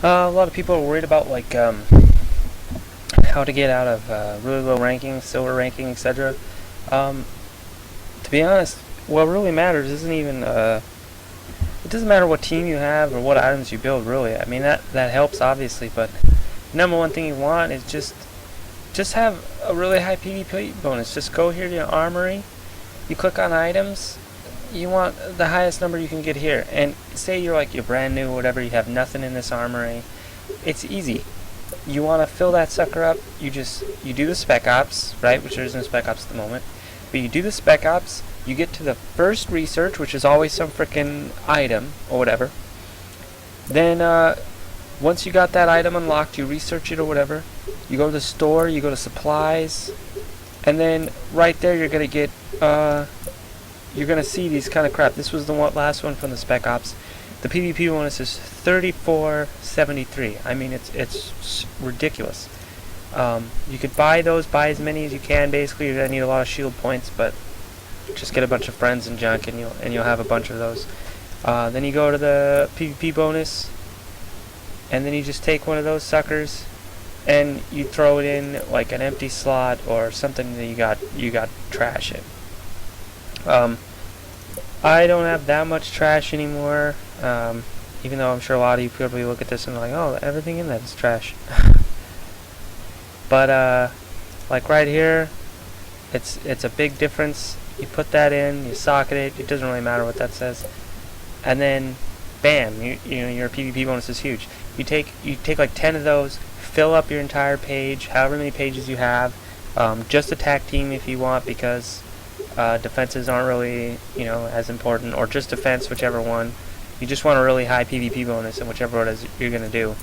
A lot of people are worried about like how to get out of really low rankings, silver ranking, etc. Um, to be honest, what really matters isn't even it doesn't matter what team you have or what items you build. Really, I mean that helps obviously, but the number one thing you want is just have a really high PvP bonus. Just go here to your armory, you click on items, you want the highest number you can get here, and say you're brand new or whatever, you have nothing in this armory. It's easy. You want to fill that sucker up, you do the spec ops, right, which there isn't spec ops at the moment, but you do the spec ops, you get to the first research, which is always some frickin' item or whatever. Then once you got that item unlocked, you research it or whatever, you go to the store, you go to supplies, and then right there you're gonna get you're gonna see these kind of crap. This was the last one from the spec ops. The PvP bonus is 3473. I mean, it's ridiculous. You could buy as many as you can. Basically, you're gonna need a lot of shield points, but just get a bunch of friends and junk, and you'll have a bunch of those. Then you go to the PvP bonus, and then you just take one of those suckers, and you throw it in like an empty slot or something that you got trash in. I don't have that much trash anymore, even though I'm sure a lot of you probably look at this and are like, oh, everything in that is trash. But like right here, it's a big difference. You put that in, you socket it doesn't really matter what that says, and then bam, your PvP bonus is huge. You take like 10 of those, fill up your entire page, however many pages you have. Just attack team if you want, because defenses aren't really as important, or just defense, whichever one. You just want a really high PvP bonus in whichever one it is you're gonna do,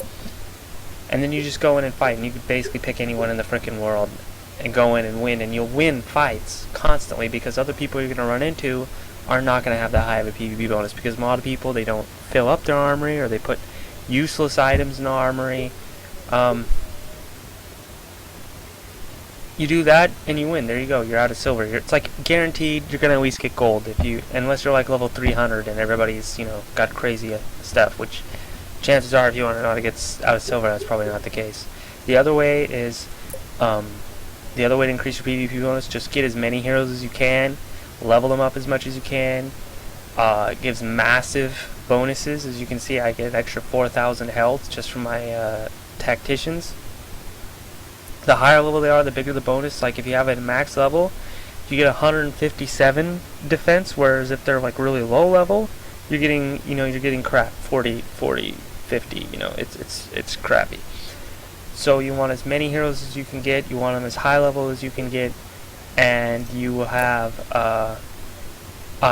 and then you just go in and fight, and you can basically pick anyone in the frickin' world and go in and win, and you'll win fights constantly because other people you're gonna run into are not gonna have that high of a PvP bonus, because a lot of people, they don't fill up their armory, or they put useless items in the armory. You do that and you win. There you go. You're out of silver. It's like guaranteed you're gonna at least get gold unless you're like level 300 and everybody's got crazy stuff. Which chances are, if you want to know how to get out of silver, that's probably not the case. The other way is the other way to increase your PvP bonus. Just get as many heroes as you can, level them up as much as you can. It gives massive bonuses. As you can see, I get an extra 4,000 health just from my tacticians. The higher level they are, the bigger the bonus. Like if you have it at max level, you get 157 defense, whereas if they're like really low level, you're getting crap, 40, 50. It's crappy. So you want as many heroes as you can get. You want them as high level as you can get, and you will have a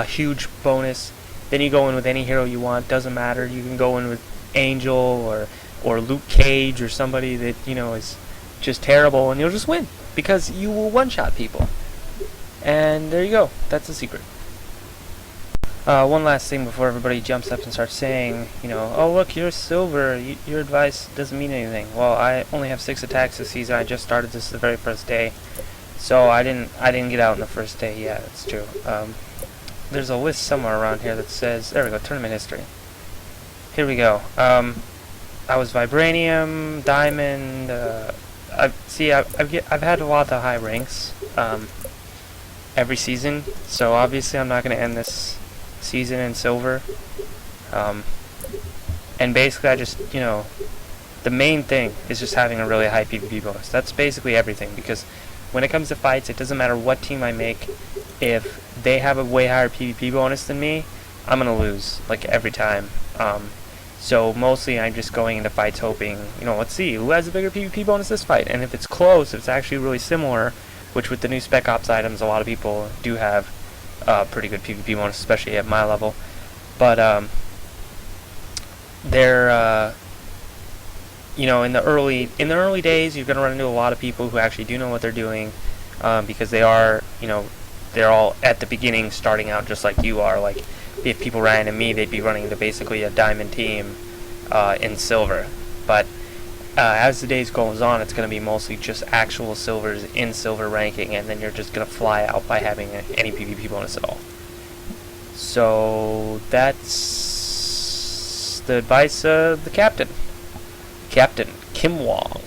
huge bonus. Then you go in with any hero you want. Doesn't matter. You can go in with Angel or Luke Cage or somebody that is just terrible, and you'll just win because you will one-shot people. And there you go. That's the secret. One last thing before everybody jumps up and starts saying, oh look, you're silver. Your advice doesn't mean anything. Well, I only have 6 attacks this season. I just started this the very first day, so I didn't get out on the first day. Yeah, that's true. There's a list somewhere around here that says, there we go, tournament history. Here we go. I was Vibranium, Diamond. I've had a lot of high ranks every season, so obviously I'm not going to end this season in silver. And basically I just, the main thing is just having a really high PvP bonus. That's basically everything, because when it comes to fights, it doesn't matter what team I make. If they have a way higher PvP bonus than me, I'm going to lose, like, every time. So mostly I'm just going into fights hoping, let's see, who has a bigger PvP bonus this fight? And if it's close, if it's actually really similar, which with the new Spec Ops items, a lot of people do have pretty good PvP bonus, especially at my level. But they're in the early days, you're gonna run into a lot of people who actually do know what they're doing, because they are, they're all at the beginning starting out just like you are. Like, if people ran into me, they'd be running into basically a diamond team in silver. But as the days goes on, it's going to be mostly just actual silvers in silver ranking, and then you're just going to fly out by having any PvP bonus at all. So that's the advice of the captain. Captain Kim Wong.